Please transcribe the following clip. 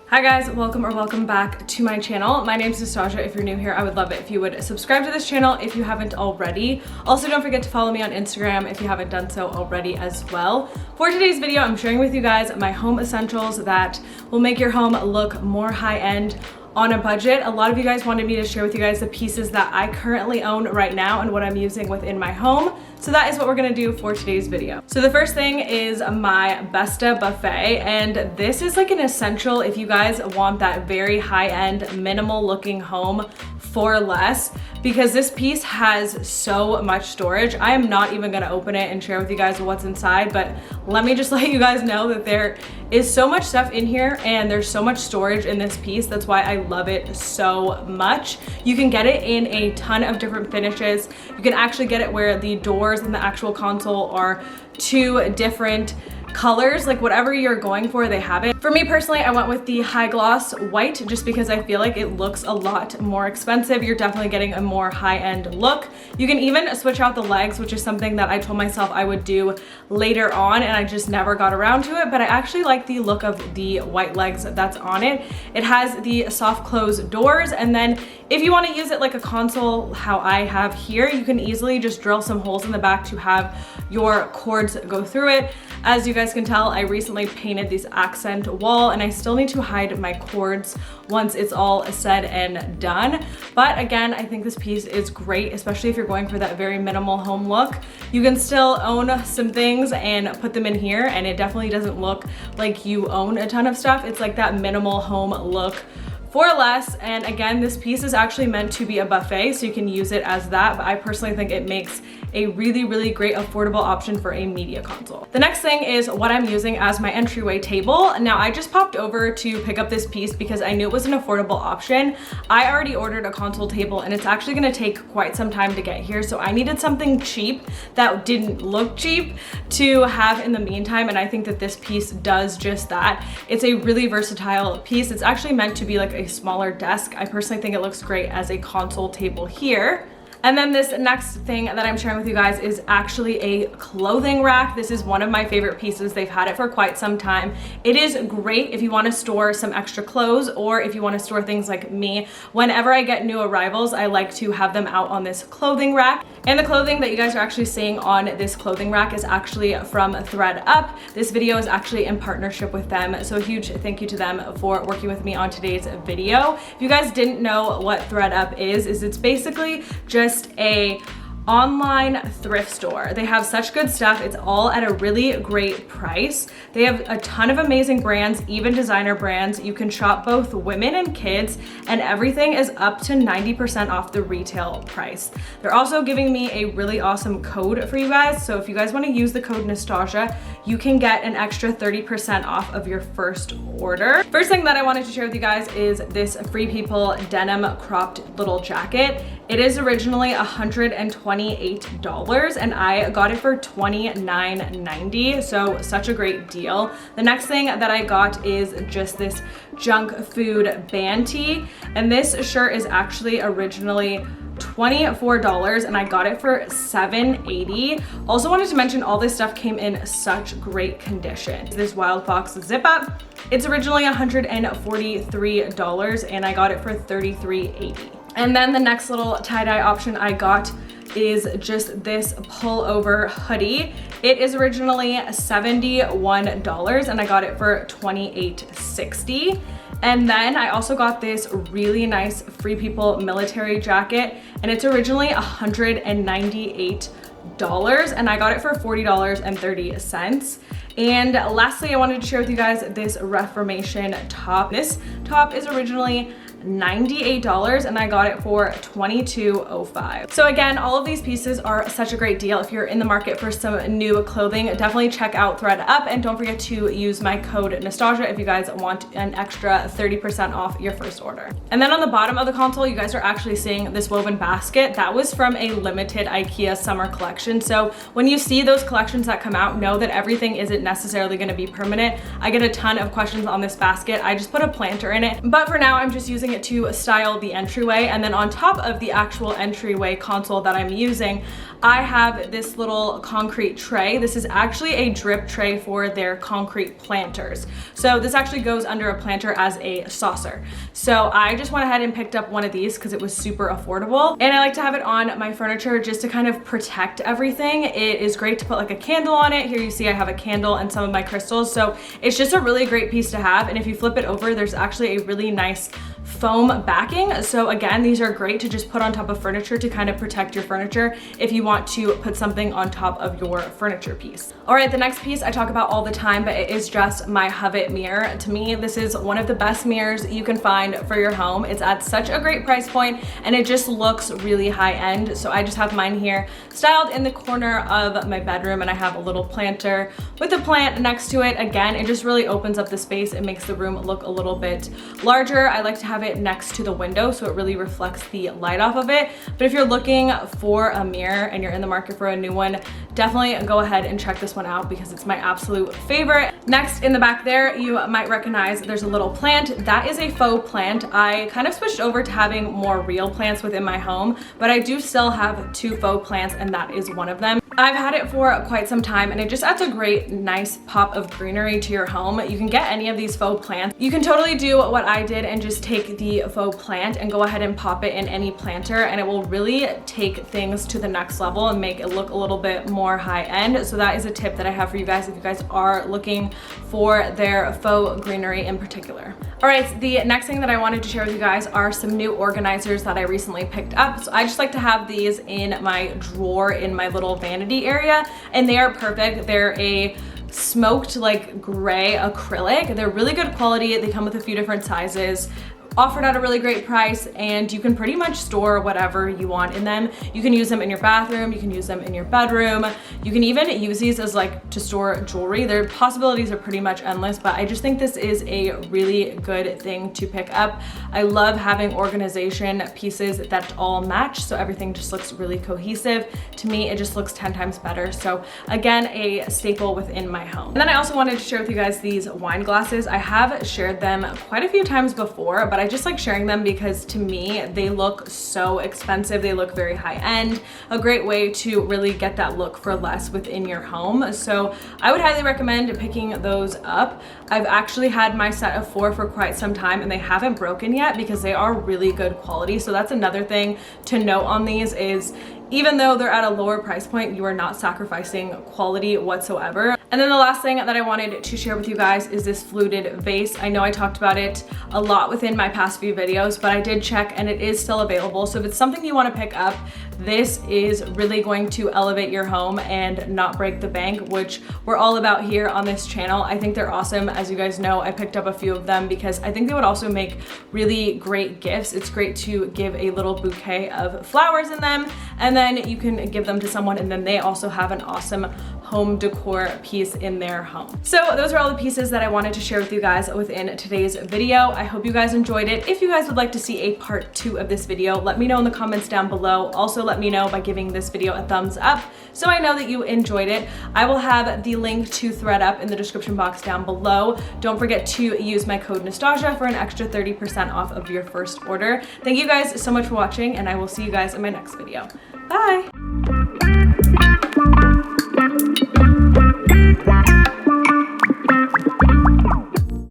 Hi guys, welcome back to my channel. My name is Nastazsa. If you're new here, I would love it if you would subscribe to this channel if you haven't already. Also, don't forget to follow me on Instagram if you haven't done so already as well. For today's video, I'm sharing with you guys my home essentials that will make your home look more high-end on a budget. A lot of you guys wanted me to share with you guys the pieces that I currently own right now and what I'm using within my home. So that is what we're gonna do for today's video. So the first thing is my Besta buffet, and this is like an essential if you guys want that very high-end, minimal looking home for less, because this piece has so much storage. I am not even gonna open it and share with you guys what's inside, but let me just let you guys know that there is so much stuff in here and there's so much storage in this piece. That's why I love it so much. You can get it in a ton of different finishes. You can actually get it where the doors and the actual console are two different colors, like whatever you're going for, they have it. For me personally, I went with the high gloss white just because I feel like it looks a lot more expensive. You're definitely getting a more high-end look. You can even switch out the legs, which is something that I told myself I would do later on and I just never got around to it, but I actually like the look of the white legs that's on it. It has the soft close doors, and then if you want to use it like a console, how I have here, you can easily just drill some holes in the back to have your cords go through it. As you guys can tell, I recently painted this accent wall and I still need to hide my cords once it's all said and done. But again, I think this piece is great, especially if you're going for that very minimal home look. You can still own some things and put them in here, and it definitely doesn't look like you own a ton of stuff. It's like that minimal home look for less. And again, this piece is actually meant to be a buffet, so you can use it as that, but I personally think it makes a really great affordable option for a media console. The next thing is what I'm using as my entryway table. Now, I just popped over to pick up this piece because I knew it was an affordable option. I already ordered a console table and it's actually gonna take quite some time to get here, so I needed something cheap that didn't look cheap to have in the meantime, and I think that this piece does just that. It's a really versatile piece. It's actually meant to be like a smaller desk. I personally think it looks great as a console table here. And then this next thing that I'm sharing with you guys is actually a clothing rack. This is one of my favorite pieces. They've had it for quite some time. It is great if you want to store some extra clothes, or if you want to store things like me. Whenever I get new arrivals, I like to have them out on this clothing rack. And the clothing that you guys are actually seeing on this clothing rack is actually from thredUP. This video is actually in partnership with them, so a huge thank you to them for working with me on today's video. If you guys didn't know what thredUP is it's basically just a online thrift store. They have such good stuff. It's all at a really great price. They have a ton of amazing brands, even designer brands. You can shop both women and kids, and everything is up to 90% off the retail price. They're also giving me a really awesome code for you guys. So if you guys want to use the code Nastazsa, you can get an extra 30% off of your first order. First thing that I wanted to share with you guys is this Free People denim cropped little jacket. It is originally $128 and I got it for $29.90, so such a great deal. The next thing that I got is just this junk food band tee, and this shirt is actually originally $24 and I got it for $7.80. Also wanted to mention all this stuff came in such great condition. This Wild Fox zip up, it's originally $143 and I got it for $33.80. And then the next little tie-dye option I got is just this pullover hoodie. It is originally $71 and I got it for $28.60. And then I also got this really nice Free People military jacket, and it's originally $198 and I got it for $40.30. And lastly, I wanted to share with you guys this Reformation top. This top is originally $98 and I got it for $22.05. So again, all of these pieces are such a great deal. If you're in the market for some new clothing, definitely check out thredUP, and don't forget to use my code Nastazsa if you guys want an extra 30% off your first order. And then on the bottom of the console, you guys are actually seeing this woven basket. That was from a limited Ikea summer collection. So when you see those collections that come out, know that everything isn't necessarily going to be permanent. I get a ton of questions on this basket. I just put a planter in it, but for now I'm just using using it to style the entryway, and then on top of the actual entryway console that I'm using, I have this little concrete tray. This is actually a drip tray for their concrete planters. So this actually goes under a planter as a saucer. So I just went ahead and picked up one of these because it was super affordable. And I like to have it on my furniture just to kind of protect everything. It is great to put like a candle on it. Here you see I have a candle and some of my crystals. So it's just a really great piece to have. And if you flip it over, there's actually a really nice foam backing. So again, these are great to just put on top of furniture to kind of protect your furniture if you want to put something on top of your furniture piece. All right, the next piece I talk about all the time, but it is just my Hovet mirror. To me, this is one of the best mirrors you can find for your home. It's at such a great price point and it just looks really high end. So I just have mine here styled in the corner of my bedroom, and I have a little planter with a plant next to it. Again, it just really opens up the space. It makes the room look a little bit larger. I like to have it next to the window so it really reflects the light off of it. But if you're looking for a mirror and you're in the market for a new one, definitely go ahead and check this one out because it's my absolute favorite. Next, in the back there, you might recognize there's a little plant. That is a faux plant. I kind of switched over to having more real plants within my home, but I do still have 2 faux plants, and that is one of them. I've had it for quite some time and it just adds a great nice pop of greenery to your home. You can get any of these faux plants. You can totally do what I did and just take the faux plant and go ahead and pop it in any planter, and it will really take things to the next level and make it look a little bit more high end. So that is a tip that I have for you guys if you guys are looking for their faux greenery in particular. All right, the next thing that I wanted to share with you guys are some new organizers that I recently picked up. So I just like to have these in my drawer in my little vanity area, and they are perfect. They're a smoked like gray acrylic. They're really good quality. They come with a few different sizes, offered at a really great price, and you can pretty much store whatever you want in them. You can use them in your bathroom, you can use them in your bedroom, you can even use these as like to store jewelry. Their possibilities are pretty much endless, but I just think this is a really good thing to pick up. I love having organization pieces that all match, so everything just looks really cohesive. To me, it just looks 10 times better. So again, a staple within my home. And then I also wanted to share with you guys these wine glasses. I have shared them quite a few times before, but I just like sharing them because to me, they look so expensive. They look very high end, a great way to really get that look for less within your home. So I would highly recommend picking those up. I've actually had my set of 4 for quite some time and they haven't broken yet because they are really good quality. So that's another thing to note on these is even though they're at a lower price point, you are not sacrificing quality whatsoever. And then the last thing that I wanted to share with you guys is this fluted vase. I know I talked about it a lot within my past few videos, but I did check and it is still available. So if it's something you want to pick up, this is really going to elevate your home and not break the bank, which we're all about here on this channel. I think they're awesome. As you guys know, I picked up a few of them because I think they would also make really great gifts. It's great to give a little bouquet of flowers in them, and then you can give them to someone and then they also have an awesome home decor piece in their home. So those are all the pieces that I wanted to share with you guys within today's video. I hope you guys enjoyed it. If you guys would like to see a part 2 of this video, let me know in the comments down below. Also let me know by giving this video a thumbs up so I know that you enjoyed it. I will have the link to thredUP in the description box down below. Don't forget to use my code Nastazsa for an extra 30% off of your first order. Thank you guys so much for watching, and I will see you guys in my next video. Bye!